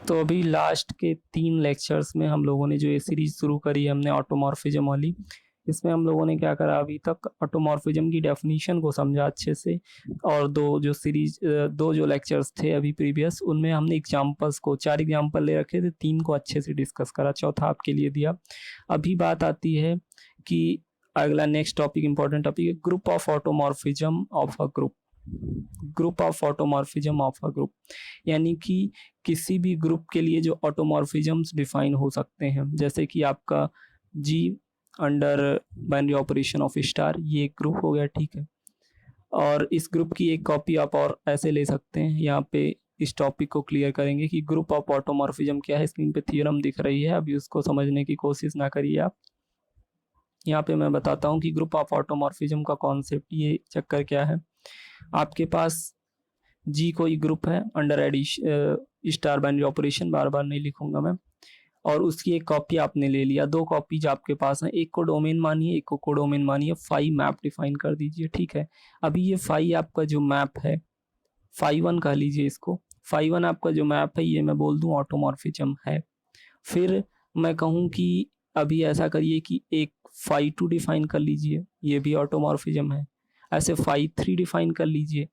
तो अभी लास्ट के 3 लेक्चर्स में हम लोगों ने जो ये सीरीज शुरू करी है हमने ऑटोमॉर्फिज्म वाली, इसमें हम लोगों ने क्या करा, अभी तक ऑटोमॉर्फिज्म की डेफिनेशन को समझा अच्छे से। और दो जो लेक्चर्स थे अभी प्रीवियस, उनमें हमने एग्जांपल्स को 4 एग्जांपल ले रखे थे, 3 को अच्छे से डिस्कस करा, चौथा आपके लिए दिया। अभी बात आती है कि अगला नेक्स्ट टॉपिक, इंपॉर्टेंट टॉपिक है group of automorphism of a group. Group of automorphism of a group, यानी कि किसी भी ग्रुप के लिए जो ऑटोमॉर्फिज्म्स डिफाइन हो सकते हैं, जैसे कि आपका G under binary operation of star, ये एक ग्रुप हो गया, ठीक है। और इस ग्रुप की एक कॉपी आप और ऐसे ले सकते हैं। यहाँ पे इस टॉपिक को क्लियर करेंगे कि ग्रुप ऑफ ऑटोमॉर्फिज्म क्या है। स्क्रीन पे थ्योरम दिख रही है, अभी उसको समझने की कोशिश ना करिए आप। यहाँ पे मैं बताता हूँ कि ग्रुप ऑफ ऑटोमॉर्फिज्म का कॉन्सेप्ट, ये चक्कर क्या है। आपके पास जी कोई ग्रुप है under addition star binary operation, बार बार नहीं लिखूंगा मैं, और उसकी एक कॉपी आपने ले लिया। 2 कॉपीज आपके पास हैं, एक को डोमेन मानिए, एक को कोडोमेन मानिए। फाई मैप डिफाइन कर दीजिए, ठीक है। अभी ये फाई आपका जो मैप है, फाई 1 कह लीजिए इसको। फाई 1 आपका जो मैप है, ये मैं बोल दूं ऑटोमॉर्फिज्म है। फिर मैं कहूँ कि अभी ऐसा करिए कि एक फाई 2 डिफाइन कर लीजिए, ये भी ऑटोमॉर्फिज्म है। ऐसे फाई 3 डिफाइन कर लीजिए,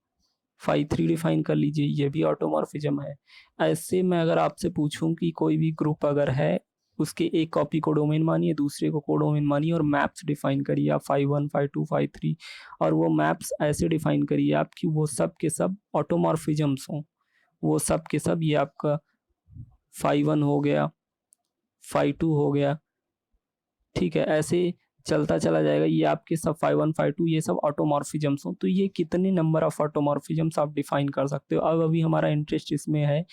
फाई 3 डिफाइन कर लीजिए, ये भी ऑटोमॉर्फिज्म है। ऐसे मैं अगर आपसे पूछूं कि कोई भी ग्रुप अगर है, उसके एक कॉपी को डोमेन मानिए, दूसरे को कोडोमेन मानिए, और मैप्स डिफाइन करिए आप, फाई 1, फाई 2, फाई 3। और वो मैप्स ऐसे डिफाइन करिए आप कि वो सब के सब ऑटोमॉर्फिज्म्स हों। वो सब के सब, ये आपका फाई 1 हो गया, फाई 2 हो गया, ठीक है। ऐसे चलता चला जाएगा, ये आपके सब फाई 1, फाई 2 ये सब ऑटोमॉर्फिज्म्स हो। तो ये कितने नंबर ऑफ ऑटोमॉर्फिज्म्स आप डिफाइन कर सकते हो। अब अभी हमारा इंटरेस्ट इसमें है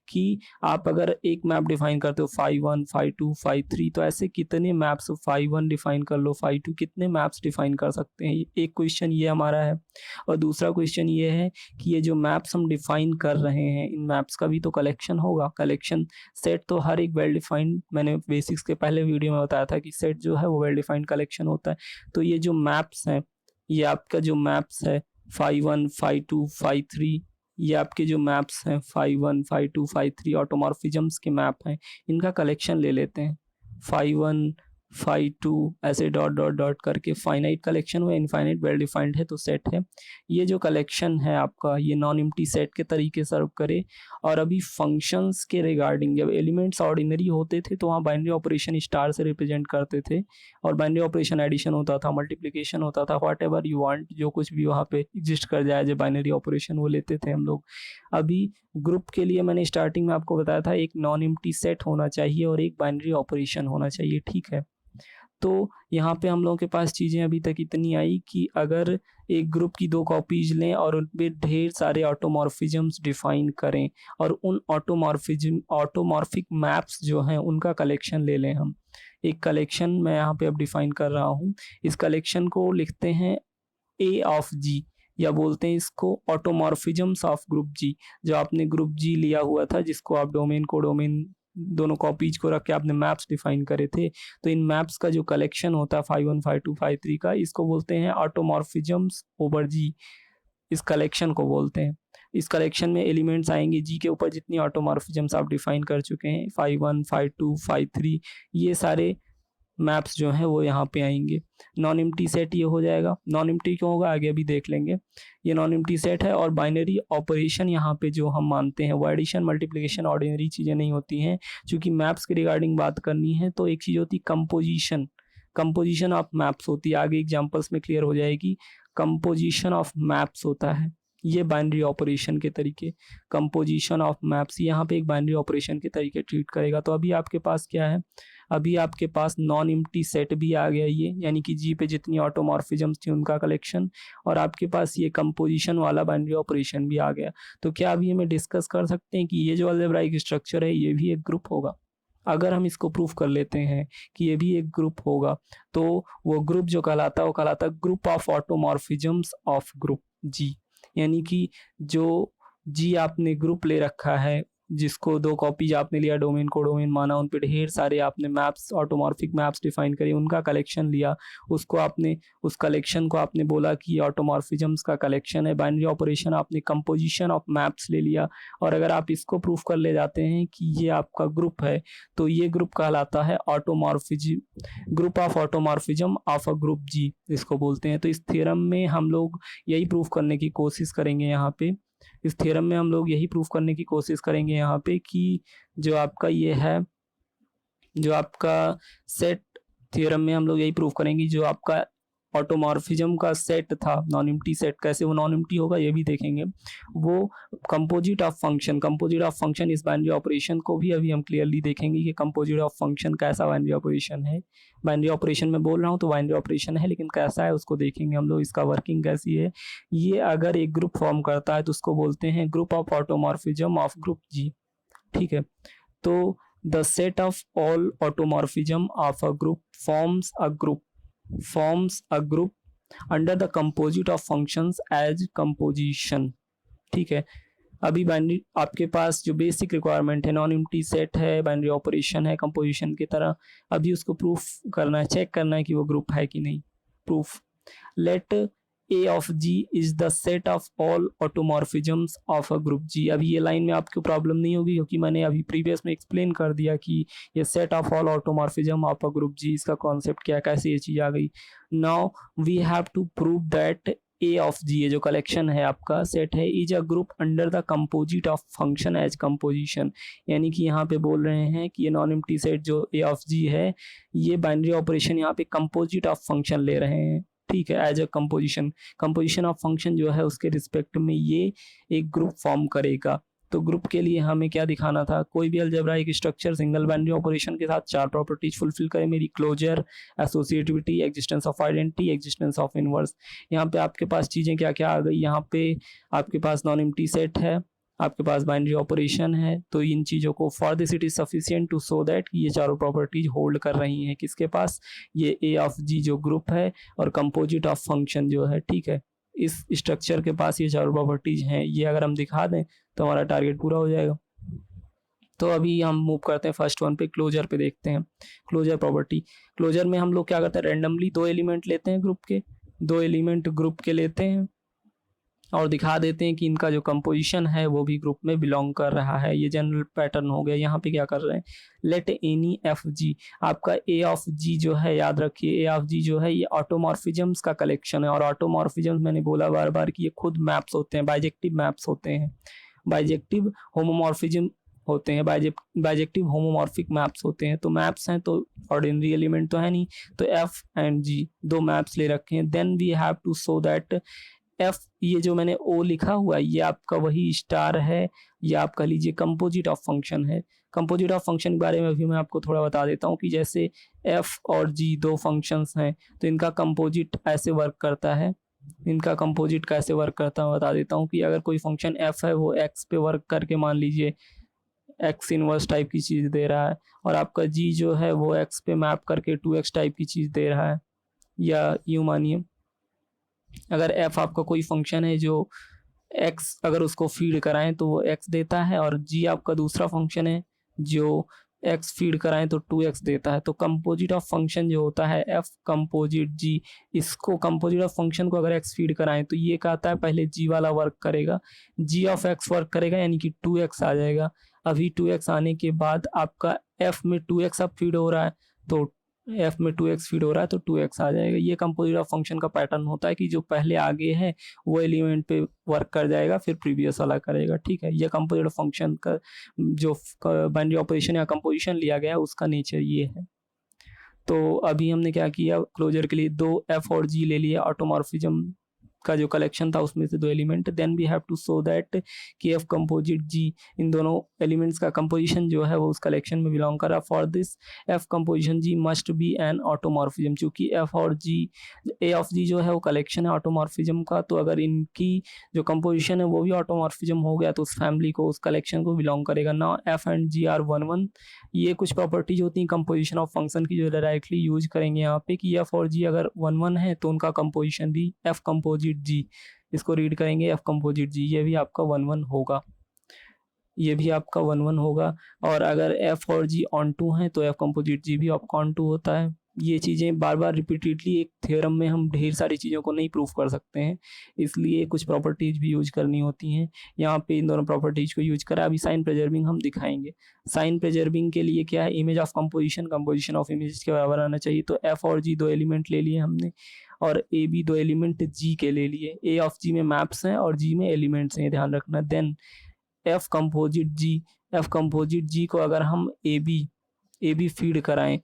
कि आप अगर एक मैप डिफाइन करते हो फाई 1, फाई 2, फाई 3, तो ऐसे कितने मैप्स, फाई 1 डिफाइन कर लो, फाई 2, कितने मैप्स डिफाइन कर सकते हैं। एक क्वेश्चन ये हमारा है। और दूसरा क्वेश्चन ये है कि ये जो मैप्स हम डिफाइन कर रहे हैं, इन मैप्स का भी तो कलेक्शन होगा। कलेक्शन सेट तो हर एक वेल डिफाइंड, मैंने बेसिक्स के पहले वीडियो में बताया था कि सेट जो है वो वेल डिफाइंड कलेक्शन होता है। तो ये जो मैप्स हैं, ये आपका जो मैप्स है फाई 1, फाई 2, फाई 3, ये आपके जो मैप्स हैं फाई 1, फाई 2, फाई 3 ऑटोमॉर्फिज्म्स के मैप हैं, इनका कलेक्शन ले लेते हैं। फाई 1, फाई 2 ऐसे डॉट डॉट डॉट करके फाइनाइट कलेक्शन हुआ, इनफाइनाइट वेल डिफाइंड है तो सेट है। ये जो कलेक्शन है आपका, ये नॉन एम्प्टी सेट के तरीके सर्व करे। और अभी फंक्शंस के रिगार्डिंग, जब एलिमेंट्स ऑर्डिनरी होते थे तो वहाँ बाइनरी ऑपरेशन स्टार से रिप्रेजेंट करते थे, और बाइनरी ऑपरेशन एडिशन होता था, मल्टीप्लिकेशन होता था, व्हाट एवर यू वांट, जो कुछ भी वहाँ पे एग्जिस्ट कर जाए जो बाइनरी ऑपरेशन, वो लेते थे हम लोग। अभी ग्रुप के लिए मैंने स्टार्टिंग में आपको बताया था एक नॉन एम्प्टी सेट होना चाहिए और एक बाइनरी ऑपरेशन होना चाहिए, ठीक है। तो यहाँ पे हम लोगों के पास चीज़ें अभी तक इतनी आई कि अगर एक ग्रुप की 2 कॉपीज लें और उन पे ढेर सारे ऑटोमॉर्फिज्म्स डिफाइन करें, और उन ऑटोमॉर्फिक मैप्स जो हैं उनका कलेक्शन ले लें हम। एक कलेक्शन मैं यहाँ पे अब डिफाइन कर रहा हूँ। इस कलेक्शन को लिखते हैं ए ऑफ जी, या बोलते हैं इसको ऑटोमॉर्फिज्म्स ऑफ ग्रुप जी। जो आपने ग्रुप जी लिया हुआ था, जिसको आप डोमेन को डोमेन दोनों कॉपीज को रख के आपने मैप्स डिफाइन करे थे, तो इन मैप्स का जो कलेक्शन होता है फाई 1, फाई 2, फाई 3 का, इसको बोलते हैं ऑटोमॉर्फिज्म्स ओवर जी। इस कलेक्शन को बोलते हैं। इस कलेक्शन में एलिमेंट्स आएंगे जी के ऊपर, जितनी ऑटोमॉर्फिज्म्स आप डिफाइन कर चुके हैं, फाई 1, फाई 2, फाई 3, ये सारे मैप्स जो हैं वो यहाँ पे आएंगे। नॉन एम्प्टी सेट ये हो जाएगा। नॉन एम्प्टी क्यों होगा आगे अभी देख लेंगे। ये नॉन एम्प्टी सेट है, और बाइनरी ऑपरेशन यहाँ पे जो हम मानते हैं वो एडिशन, मल्टीप्लिकेशन, ऑर्डिनरी चीज़ें नहीं होती हैं। क्योंकि मैप्स के रिगार्डिंग बात करनी है तो एक चीज़ होती है कंपोजिशन, कंपोजिशन ऑफ मैप्स होती है, आगे एग्जाम्पल्स में क्लियर हो जाएगी। कंपोजिशन ऑफ मैप्स होता है ये बाइनरी ऑपरेशन के तरीके। कंपोजिशन ऑफ मैप्स यहाँ पे एक बाइनरी ऑपरेशन के तरीके ट्रीट करेगा। तो अभी आपके पास क्या है, अभी आपके पास नॉन एम्प्टी सेट भी आ गया ये, यानी कि जी पे जितनी ऑटोमॉर्फिज्म्स थी उनका कलेक्शन, और आपके पास ये कंपोजिशन वाला बाइनरी ऑपरेशन भी आ गया। तो क्या अभी हमें डिस्कस कर सकते हैं कि ये जो अलजेब्राइक स्ट्रक्चर है ये भी एक ग्रुप होगा। अगर हम इसको प्रूफ कर लेते हैं कि ये भी एक ग्रुप होगा, तो वो ग्रुप जो कहलाता है वो कहलाता है group of automorphisms of group जी। यानी कि जो जी आपने ग्रुप ले रखा है जिसको 2 कॉपीज आपने लिया, डोमेन को डोमेन माना, उन पे ढेर सारे आपने मैप्स, ऑटोमॉर्फिक मैप्स डिफाइन करे, उनका कलेक्शन लिया, उसको आपने, उस कलेक्शन को आपने बोला कि ऑटोमॉर्फिज्म्स का कलेक्शन है। बाइनरी ऑपरेशन आपने कंपोजिशन ऑफ मैप्स ले लिया, और अगर आप इसको प्रूफ कर ले जाते हैं कि ये आपका ग्रुप है, तो ये ग्रुप कहलाता है automorphism, group of automorphism of a group G इसको बोलते हैं। तो इस थ्योरम में हम लोग यही प्रूफ करने की कोशिश करेंगे यहाँ पे, इस थ्योरम में हम लोग यही प्रूफ करने की कोशिश करेंगे यहाँ पे कि जो आपका ये है, जो आपका सेट, थ्योरम में हम लोग यही प्रूफ करेंगे जो आपका ऑटोमॉर्फिज्म का सेट था, नॉन एम्प्टी सेट, कैसे वो नॉन एम्प्टी होगा ये भी देखेंगे। वो composite of function, composite of function इस बाइनरी ऑपरेशन को भी अभी हम क्लियरली देखेंगे कि कंपोजिट ऑफ फंक्शन कैसा बाइनरी ऑपरेशन है। बाइनरी ऑपरेशन में बोल रहा हूँ तो बाइनरी ऑपरेशन है, लेकिन कैसा है उसको देखेंगे हम लोग, इसका वर्किंग कैसी है। ये अगर एक ग्रुप फॉर्म करता है तो उसको बोलते हैं group of automorphism of group G, ठीक है। तो the set of all automorphism of a group forms a group under the composite of functions as composition, ठीक है। अभी बाइनरी आपके पास जो बेसिक रिक्वायरमेंट है, नॉन एम्प्टी सेट है, बाइनरी ऑपरेशन है कंपोजिशन की तरह, अभी उसको प्रूफ करना है, चेक करना है कि वो ग्रुप है कि नहीं। Proof, let A of G is the set of all automorphisms of a group G। अभी ये लाइन में आपको प्रॉब्लम नहीं होगी क्योंकि मैंने अभी प्रीवियस में एक्सप्लेन कर दिया कि ये set of all automorphism of a group G, इसका कॉन्सेप्ट क्या है, कैसे ये चीज़ आ गई। Now we have to prove that A of G, ये जो कलेक्शन है आपका सेट है, is a group under the composite of function as composition. यानी कि यहाँ पे बोल रहे हैं कि ये नॉन एम्प्टी सेट जो A ऑफ G है, ये बाइनरी ऑपरेशन यहाँ पे कंपोजिट ऑफ फंक्शन ले रहे हैं, ठीक है, as a composition. Composition of function जो है उसके रिस्पेक्ट में ये एक ग्रुप फॉर्म करेगा। तो ग्रुप के लिए हमें क्या दिखाना था, कोई भी algebraic structure single binary operation के साथ 4 प्रॉपर्टीज फुलफिल करे मेरी, closure, associativity, existence of identity, existence of inverse. यहाँ पे आपके पास चीज़ें क्या क्या आ गई, यहाँ पे आपके पास नॉन एम्प्टी सेट है, आपके पास बाइनरी ऑपरेशन है, तो इन चीज़ों को for this it is sufficient to show that ये चारों प्रॉपर्टीज होल्ड कर रही हैं किसके पास, ये ए ऑफ जी जो ग्रुप है और कंपोजिट ऑफ फंक्शन जो है, ठीक है, इस स्ट्रक्चर के पास ये चारों प्रॉपर्टीज हैं। ये अगर हम दिखा दें तो हमारा टारगेट पूरा हो जाएगा। तो अभी हम मूव करते हैं फर्स्ट वन पे, क्लोजर पे देखते हैं। क्लोजर प्रॉपर्टी, क्लोजर में हम लोग क्या करते हैं, रैंडमली 2 एलिमेंट लेते हैं ग्रुप के, 2 एलिमेंट ग्रुप के लेते हैं और दिखा देते हैं कि इनका जो कंपोजिशन है वो भी ग्रुप में बिलोंग कर रहा है। ये जनरल पैटर्न हो गया। यहाँ पे क्या कर रहे हैं, लेट एनी एफ जी, आपका ए ऑफ जी जो है, याद रखिए ए ऑफ जी जो है ये ऑटोमॉर्फिज्म्स का कलेक्शन है। और ऑटोमॉर्फिज्म्स मैंने बोला बार बार कि ये खुद मैप्स होते हैं, बाइजेक्टिव मैप्स होते हैं, बाइजेक्टिव होमोमॉर्फिज्म होते हैं, बाइजेक्टिव होमोमॉर्फिक मैप्स होते हैं। तो मैप्स हैं तो ऑर्डिनरी एलिमेंट तो है नहीं, तो एफ एंड जी 2 मैप्स ले रखे हैं। Then we have to show that f, ये जो मैंने ओ लिखा हुआ है ये आपका वही स्टार है, ये आप कह लीजिए कंपोजिट ऑफ फंक्शन है। कंपोजिट ऑफ फंक्शन के बारे में भी मैं आपको थोड़ा बता देता हूँ कि जैसे एफ और जी 2 फंक्शंस हैं तो इनका कंपोजिट ऐसे वर्क करता है। इनका कंपोजिट कैसे वर्क करता है बता देता हूँ कि अगर कोई फंक्शन एफ है वो एक्स पे वर्क करके मान लीजिए एक्स इनवर्स टाइप की चीज़ दे रहा है, और आपका जी जो है वो एक्स पे मैप करके 2x टाइप की चीज़ दे रहा है। या यूँ मानिए अगर एफ आपका कोई फंक्शन है जो एक्स अगर उसको फीड कराएं तो वो एक्स देता है, और जी आपका दूसरा फंक्शन है जो एक्स फीड कराएं तो 2x देता है। तो कंपोजिट ऑफ फंक्शन जो होता है एफ कंपोजिट जी, इसको कंपोजिट ऑफ फंक्शन को अगर एक्स फीड कराएं तो ये कहता है पहले जी वाला वर्क करेगा, जी ऑफ एक्स वर्क करेगा यानी कि 2x आ जाएगा। अभी 2x आने के बाद आपका एफ में 2x अब फीड हो रहा है तो एफ में 2x फीड हो रहा है तो 2x आ जाएगा। ये कंपोजिट ऑफ फंक्शन का पैटर्न होता है कि जो पहले आगे है वो एलिमेंट पे वर्क कर जाएगा फिर प्रीवियस वाला करेगा, ठीक है। ये कंपोजिट ऑफ फंक्शन का जो बाइनरी ऑपरेशन या कंपोजिशन लिया गया है उसका नेचर ये है। तो अभी हमने क्या किया, क्लोजर के लिए 2 एफ और जी ले लिया, ऑटोमॉर्फिज्म का जो कलेक्शन था उसमें से 2 element. Then we have to show that कि एफ कंपोजिट जी, इन दोनों एलिमेंट्स का कंपोजिशन जो है वो उस कलेक्शन में बिलोंग कर रहा है। For this f composition g must be an automorphism, चूंकि एफ और जी, ए ऑफ जी जो है वो कलेक्शन है ऑटोमॉर्फिज्म का, तो अगर इनकी जो कंपोजिशन है वो भी ऑटोमॉर्फिज्म हो गया तो उस फैमिली को, उस कलेक्शन को बिलोंग करेगा। Now f and g are 1 1, ये कुछ प्रॉपर्टीज होती हैं कंपोजिशन ऑफ फंक्शन की जो डायरेक्टली यूज करेंगे यहाँ पे कि एफ और जी अगर 1 1 है तो उनका कंपोजिशन भी एफ कंपोजिट जी, इसको रीड करेंगे एफ कंपोजिट जी, ये भी आपका 1 1 होगा। ये भी आपका 1-1 होगा। और अगर एफ और जी ऑन टू हैं तो एफ कंपोजिट जी भी आपका ऑन टू होता है। ये चीज़ें बार-बार रिपीटेडली एक थ्योरम में हम ढेर सारी चीज़ों को नहीं प्रूव कर सकते हैं, इसलिए कुछ प्रॉपर्टीज़ भी यूज़ करनी होती हैं। यहाँ पे इन दोनों प्रॉपर्टीज़ को यूज़ करा। अभी साइन प्रिजर्विंग हम दिखाएँगे। साइन प्रिजर्विंग के लिए क्या है, image of composition, composition of image के बराबर आना चाहिए। तो एफ और जी 2 एलिमेंट ले लिए हमने और ए बी 2 एलिमेंट जी के ले लिए। ए ऑफ जी में मैप्स हैं और जी में एलिमेंट्स हैं, ध्यान रखना। देन एफ कंपोजिट जी, एफ कंपोजिट जी को अगर हम ए बी फीड कराएं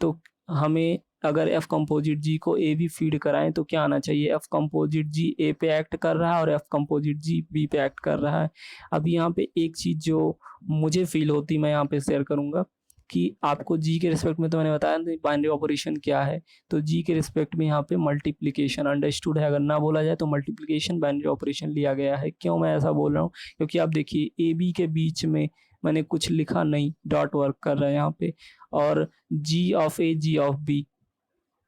तो हमें, अगर एफ कंपोजिट जी को ए बी फीड कराएं तो क्या आना चाहिए, एफ कंपोजिट जी ए पे एक्ट कर रहा है और एफ कंपोजिट जी बी पे एक्ट कर रहा है। अब यहाँ पे एक चीज़ जो मुझे फील होती मैं यहाँ पे शेयर करूँगा कि आपको जी के रिस्पेक्ट में तो मैंने बताया ना बाइनरी ऑपरेशन क्या है, तो जी के रिस्पेक्ट में यहाँ पे मल्टीप्लिकेशन अंडरस्टूड है। अगर ना बोला जाए तो मल्टीप्लिकेशन बाइनरी ऑपरेशन लिया गया है। क्यों मैं ऐसा बोल रहा हूँ, क्योंकि आप देखिए ए बी के बीच में मैंने कुछ लिखा नहीं, डॉट वर्क कर रहा है यहाँ पे। और g of a g of b,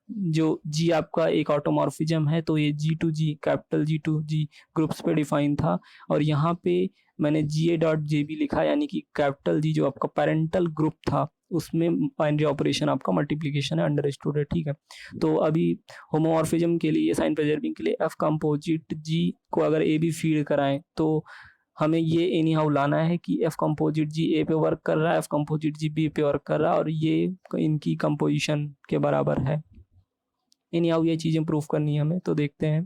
जो जी आपका एक ऑटोमॉर्फिज्म है तो ये g to g, capital G to G groups पे डिफाइन था। और यहाँ पे मैंने जी ए डॉट जे बी लिखा, यानी कि कैपिटल जी जो आपका पेरेंटल ग्रुप था उसमें बाइनरी ऑपरेशन आपका मल्टीप्लिकेशन है, अंडरस्टूड है, ठीक है। तो अभी होमोमॉर्फिज्म के लिए, साइन प्रिजर्विंग के लिए एफ कंपोजिट जी को अगर ए बी फीड कराएं तो हमें ये एनी हाउ लाना है कि एफ कंपोजिट जी ए पे वर्क कर रहा है, एफ कंपोजिट जी बी पे वर्क कर रहा है और ये इनकी कंपोजिशन के बराबर है। एनी हाउ ये चीज़ें प्रूफ करनी है हमें, तो देखते हैं।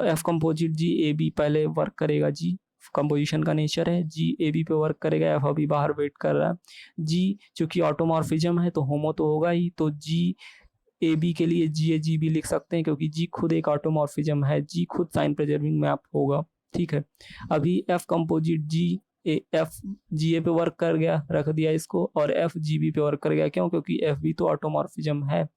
F composite g a b पहले वर्क करेगा, जी कंपोजिशन का नेचर है, जी ए बी पे वर्क करेगा, एफ अभी बाहर वेट कर रहा है। जी चूंकि ऑटोमॉर्फिज्म है तो होमो तो होगा ही, तो जी ए बी के लिए जी ए जी बी लिख सकते हैं क्योंकि जी खुद एक ऑटोमॉर्फिज्म है, जी खुद साइन प्रिजर्विंग मैप होगा, ठीक है। अभी एफ कंपोजिट जी एफ जी ए पे वर्क कर गया, रख दिया इसको, और एफ जी बी पे वर्क कर गया। क्यों, क्योंकि एफ बी तो ऑटोमॉर्फिज्म है।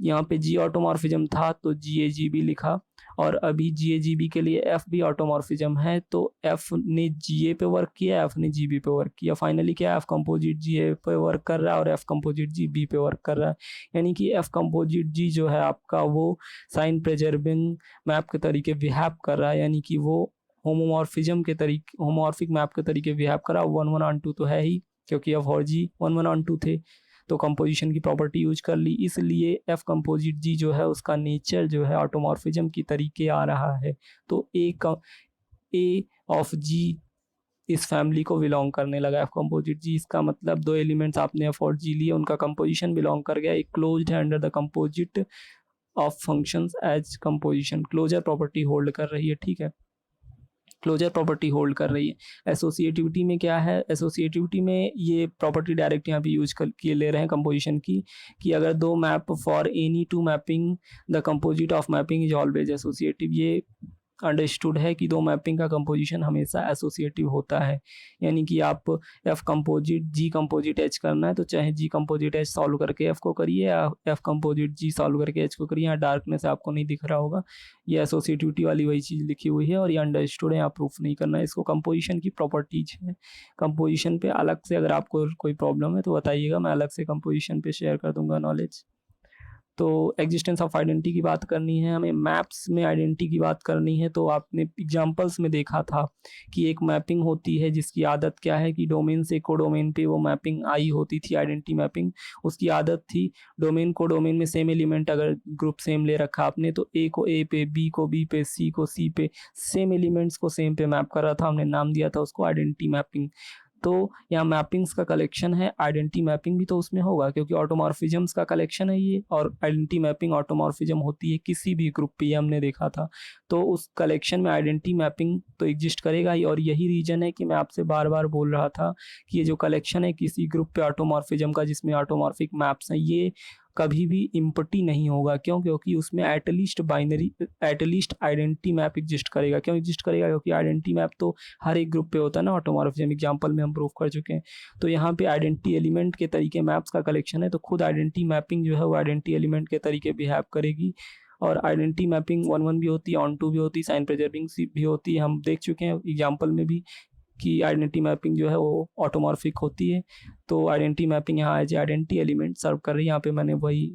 यहाँ पे जी ऑटोमॉर्फिज्म था तो जी ए जी बी लिखा, और अभी जी ए जी बी के लिए एफ भी ऑटोमॉर्फिज्म है तो एफ ने जी ए पे वर्क किया, एफ ने जी बी पे वर्क किया। फाइनली क्या, एफ कंपोजिट जी ए पे वर्क कर रहा है और एफ कंपोजिट जी बी पे वर्क कर रहा है। यानी कि एफ कंपोजिट जी जो है आपका वो साइन प्रिजर्विंग मैप के तरीके बिहेव कर रहा है, यानी कि वो होमोमॉर्फिज्म के तरीके, होमोमॉर्फिक मैप के तरीके बिहेव कर रहा है। 1-1 ऑन 2 तो है ही, क्योंकि एफ और जी 1-1 ऑन 2 थे, तो कंपोजिशन की प्रॉपर्टी यूज कर ली, इसलिए एफ कंपोजिट जी जो है उसका नेचर जो है ऑटोमॉर्फिज्म की तरीके आ रहा है। तो ए ऑफ जी इस फैमिली को बिलोंग करने लगा, एफ कंपोजिट जी। इसका मतलब 2 एलिमेंट्स आपने एफ और जी लिए, उनका कंपोजिशन बिलोंग कर गया, एक क्लोज्ड है under the composite of functions as composition, closure property hold कर रही है, ठीक है, क्लोजर प्रॉपर्टी होल्ड कर रही है। एसोसिएटिविटी में क्या है, एसोसिएटिविटी में ये प्रॉपर्टी डायरेक्ट यहाँ पे यूज कर किए ले रहे हैं कंपोजिशन की, कि अगर दो map for any two mapping the composite of mapping is always associative. ये अंडरस्टूड है कि दो मैपिंग का कंपोजिशन हमेशा एसोसिएटिव होता है, यानी कि आप एफ कंपोजिट जी कंपोजिट एच करना है तो चाहे जी कंपोजिट एच सॉल्व करके एफ को करिए या एफ कंपोजिट जी सॉल्व करके एच को करिए। यहाँ डार्कनेस आपको नहीं दिख रहा होगा, ये एसोसिएटिविटी वाली वही चीज़ लिखी हुई है और ये अंडरस्टूड है, यहाँ प्रूफ नहीं करना है इसको। कंपोजिशन की प्रॉपर्टीज है, कंपोजिशन पे अलग से अगर आपको कोई प्रॉब्लम है तो बताइएगा, मैं अलग से कंपोजिशन पे शेयर कर दूंगा नॉलेज। तो एग्जिस्टेंस ऑफ आइडेंटिटी की बात करनी है हमें, मैप्स में आइडेंटिटी की बात करनी है, तो आपने एग्जांपल्स में देखा था कि एक मैपिंग होती है जिसकी आदत क्या है कि डोमेन से कोडोमेन पे वो मैपिंग आई होती थी, आइडेंटिटी मैपिंग। उसकी आदत थी डोमेन को डोमेन में सेम एलिमेंट अगर ग्रुप सेम ले रखा आपने तो ए को ए पे, बी को बी पे, सी को सी पे, सेम एलिमेंट्स को सेम पे मैप कर रहा था, हमने नाम दिया था उसको आइडेंटिटी मैपिंग। तो यहाँ मैपिंग्स का कलेक्शन है, आइडेंटिटी मैपिंग भी तो उसमें होगा क्योंकि ऑटोमॉर्फिज्म्स का कलेक्शन है ये, और आइडेंटिटी मैपिंग ऑटोमॉर्फिज्म होती है किसी भी ग्रुप पे, हमने देखा था। तो उस कलेक्शन में आइडेंटिटी मैपिंग तो एग्जिस्ट करेगा ही, और यही रीजन है कि मैं आपसे बार बार बोल रहा था कि ये जो कलेक्शन है किसी ग्रुप पे ऑटोमॉर्फिज्म का जिसमें ऑटोमॉर्फिक मैप्स हैं, ये कभी भी इम्पटी नहीं होगा। क्यों, क्योंकि उसमें at least binary, at least identity map exist करेगा। क्यों एग्जिस्ट करेगा, क्योंकि आइडेंटिटी मैप तो हर एक ग्रुप पे होता है ना, ऑटोमॉर्फिज्म एग्जांपल में हम प्रूव कर चुके हैं। तो यहाँ पे आइडेंटिटी एलिमेंट के तरीके मैप्स का कलेक्शन है, तो खुद आइडेंटिटी मैपिंग जो है वो आइडेंटिटी एलिमेंट के तरीके बिहेव करेगी। और आइडेंटिटी मैपिंग 1-1 भी होती है, ऑन 2 भी होती है, साइन प्रिजर्विंग भी होती है, हम देख चुके हैं एग्जाम्पल में भी कि आइडेंटिटी मैपिंग जो है वो ऑटोमॉर्फिक होती है। तो आइडेंटिटी मैपिंग यहाँ एज आइडेंटिटी एलिमेंट सर्व कर रही है, यहाँ पे मैंने वही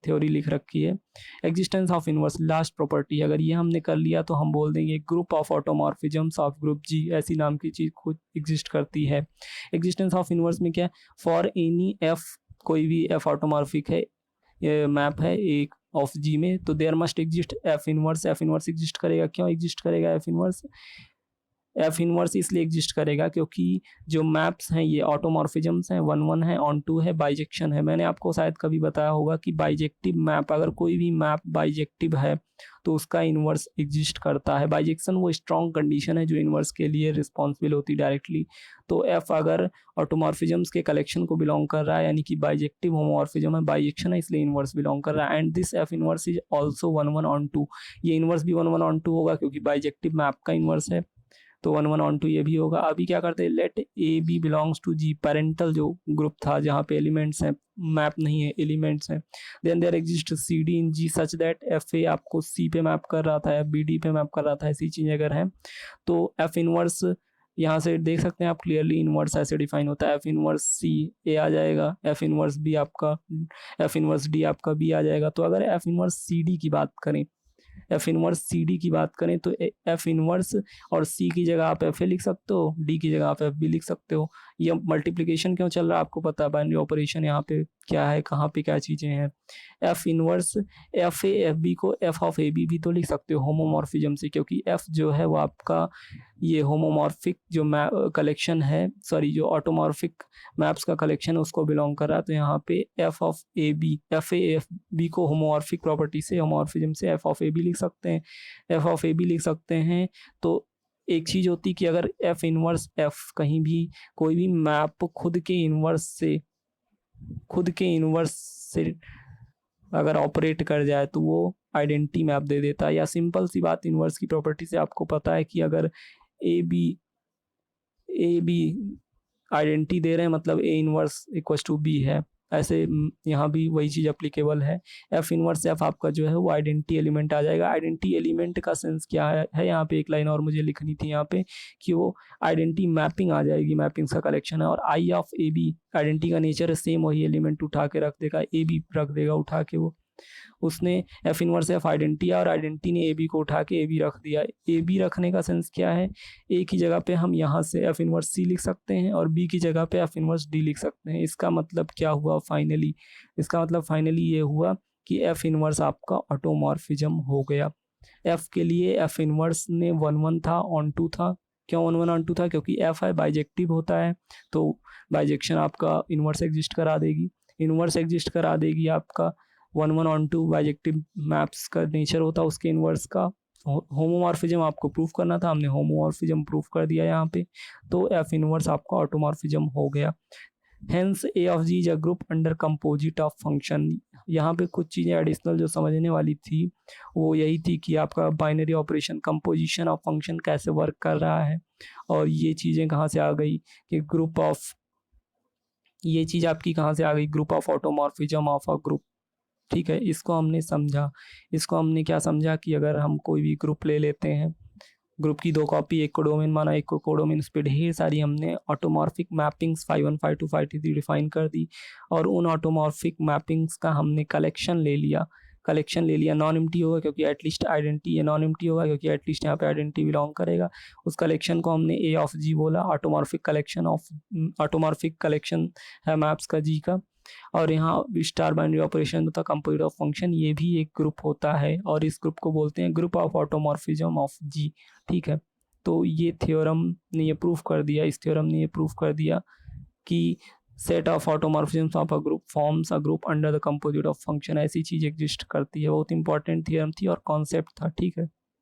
थ्योरी लिख रखी है। Existence of inverse last property, अगर ये हमने कर लिया तो हम बोल देंगे group of automorphisms of group जी, ऐसी नाम की चीज़ खुद एग्जिस्ट करती है। एग्जिस्टेंस ऑफ इनवर्स में क्या है, फॉर एनी एफ, कोई भी एफ ऑटोमॉर्फिक है, ये मैप है एक ऑफ जी में, तो there must exist f inverse. F inverse exist करेगा, क्यों एग्जिस्ट करेगा एफ इनवर्स? एफ इनवर्स इसलिए एग्जिस्ट करेगा क्योंकि जो मैप्स हैं ये ऑटोमॉर्फिज्म्स हैं, 1 1 है, ऑन 2 है, बाइजेक्शन है। मैंने आपको शायद कभी बताया होगा कि बाइजेक्टिव मैप, अगर कोई भी मैप बाइजेक्टिव है तो उसका इन्वर्स एग्जिस्ट करता है। बाइजेक्शन वो स्ट्रॉन्ग कंडीशन है जो इन्वर्स के लिए रिस्पॉन्सिबल होती डायरेक्टली। तो एफ अगर ऑटोमॉर्फिज्म्स के कलेक्शन को बिलोंग कर रहा है, यानी कि बाइजेक्टिव होमोमॉर्फिज्म है, बाइजेक्शन है, इसलिए इन्वर्स बिलोंग कर रहा है। And this F inverse is also 1 1 on 2, ये इन्वर्स भी 1 1 ऑन 2 होगा क्योंकि बाइजेक्टिव मैप का इन्वर्स है, तो 1 1 ऑन 2 ये भी होगा। अभी क्या करते हैं, let a b belongs to G, parental जो ग्रुप था जहाँ पे एलिमेंट्स हैं, मैप नहीं है एलिमेंट्स हैं, then there exist c d in G such that f a आपको सी पे मैप कर रहा था, एफ बी डी पे मैप कर रहा था, ऐसी चीज़ें अगर हैं तो एफ इनवर्स यहाँ से देख सकते हैं आप क्लियरली, इनवर्स ऐसे डिफाइन होता है, एफ इनवर्स सी ए आ जाएगा, एफ इनवर्स बी आपका, एफ इनवर्स डी आपका बी आ जाएगा। तो अगर एफ इनवर्स सी डी की बात करें, एफ इनवर्स सी डी की बात करें तो एफ इनवर्स और सी की जगह आप एफ ए लिख सकते हो, डी की जगह आप एफ बी लिख सकते हो। ये मल्टीप्लिकेशन क्यों चल रहा है आपको पता है, बाइनरी ऑपरेशन यहाँ पे क्या है, कहाँ पे क्या चीज़ें हैं। F inverse f a f b को एफ ऑफ ए बी भी तो लिख सकते हो होमोमॉर्फिज्म से, क्योंकि एफ जो है वो आपका ये होमोमॉर्फिक जो कलेक्शन है, सॉरी जो ऑटोमॉर्फिक मैप्स का कलेक्शन है उसको बिलोंग कर रहा है। तो यहाँ पे f of a b, f a f b को होमोमॉर्फिक प्रॉपर्टी से, होमोमॉर्फिज्म से एफ ऑफ ए बी लिख सकते हैं, एफ ऑफ ए बी लिख सकते हैं। तो एक चीज़ होती कि अगर एफ इनवर्स एफ कहीं भी कोई भी मैप खुद के इन्वर्स से अगर ऑपरेट कर जाए तो वो आइडेंटिटी मैप दे देता है। या सिंपल सी बात, इन्वर्स की प्रॉपर्टी से आपको पता है कि अगर ए बी आइडेंटिटी दे रहे हैं मतलब a inverse equals to b है, ऐसे यहाँ भी वही चीज़ अप्लीकेबल है। एफ इनवर्स एफ आपका जो है वो आइडेंटिटी एलिमेंट आ जाएगा। आइडेंटिटी एलिमेंट का सेंस क्या है यहाँ पे एक लाइन और मुझे लिखनी थी यहाँ पे कि वो आइडेंटिटी मैपिंग आ जाएगी, मैपिंग्स का कलेक्शन है। और आई ऑफ ए बी आइडेंटिटी का नेचर है सेम, वही एलिमेंट उठा के रख देगा, ए बी रख देगा उठा के, वो उसने एफ इनवर्स एफ आइडेंटिटी और आइडेंटिटी ने ए बी को उठा के ए बी रख दिया। ए बी रखने का सेंस क्या है, ए की जगह पे हम यहाँ से एफ इनवर्स सी लिख सकते हैं और बी की जगह पे एफ इनवर्स डी लिख सकते हैं। इसका मतलब क्या हुआ फाइनली, इसका मतलब फाइनली ये हुआ कि एफ इनवर्स आपका ऑटोमॉर्फिज्म हो गया। एफ के लिए एफ इनवर्स ने 1 1 था, ऑन 2 था। क्यों 1 1 ऑन 2 था, क्योंकि एफ है बाइजेक्टिव होता है, तो बाइजेक्शन आपका इनवर्स एग्जिस्ट करा देगी, इनवर्स एग्जिस्ट करा देगी आपका 1 1 ऑन 2 बाइजेक्टिव मैप्स का नेचर होता है उसके इनवर्स का। होमोमॉर्फिज्म आपको प्रूफ करना था, हमने होमोमॉर्फिज्म प्रूफ कर दिया यहाँ पे, तो एफ इनवर्स आपका ऑटोमॉर्फिज्म हो गया। Hence A of G is a group under composite of function. यहाँ पे कुछ चीज़ें एडिशनल जो समझने वाली थी वो यही थी कि आपका binary operation composition of function कैसे वर्क कर रहा है, और ये चीज़ें कहाँ से आ गई कि ग्रुप ऑफ, ये चीज़ आपकी कहाँ से आ गई, group of automorphism of a group. ठीक है, इसको हमने समझा। इसको हमने क्या समझा कि अगर हम कोई भी ग्रुप ले लेते हैं, ग्रुप की 2 कॉपी, एक को डोमेन माना, एक को कोडोमेन, इस पे ढेर सारी हमने ऑटोमॉर्फिक मैपिंग्स 5 1 5 2 5 3 डिफाइन कर दी, और उन ऑटोमॉर्फिक मैपिंग्स का हमने कलेक्शन ले लिया। नॉन एम्प्टी होगा क्योंकि एटलीस्ट आइडेंटिटी, ये नॉन एम्प्टी होगा क्योंकि एटलीस्ट यहाँ पे आइडेंटिटी बिलोंग करेगा। उस कलेक्शन को हमने ए ऑफ जी बोला, ऑटोमॉर्फिक कलेक्शन है मैप्स का जी का। और यहाँ स्टार बाइनरी ऑपरेशन होता है कंपोजिट ऑफ फंक्शन, ये भी एक ग्रुप होता है और इस ग्रुप को बोलते हैं ग्रुप ऑफ ऑटोमॉर्फिज्म ऑफ जी। ठीक है, तो ये थ्योरम ने ये प्रूफ कर दिया, इस थ्योरम ने ये प्रूफ कर दिया कि set of automorphisms of a group forms a group under the composite of function, ऐसी चीज़ एग्जिस्ट करती है। बहुत इंपॉर्टेंट थ्योरम थी और कॉन्सेप्ट था। ठीक है।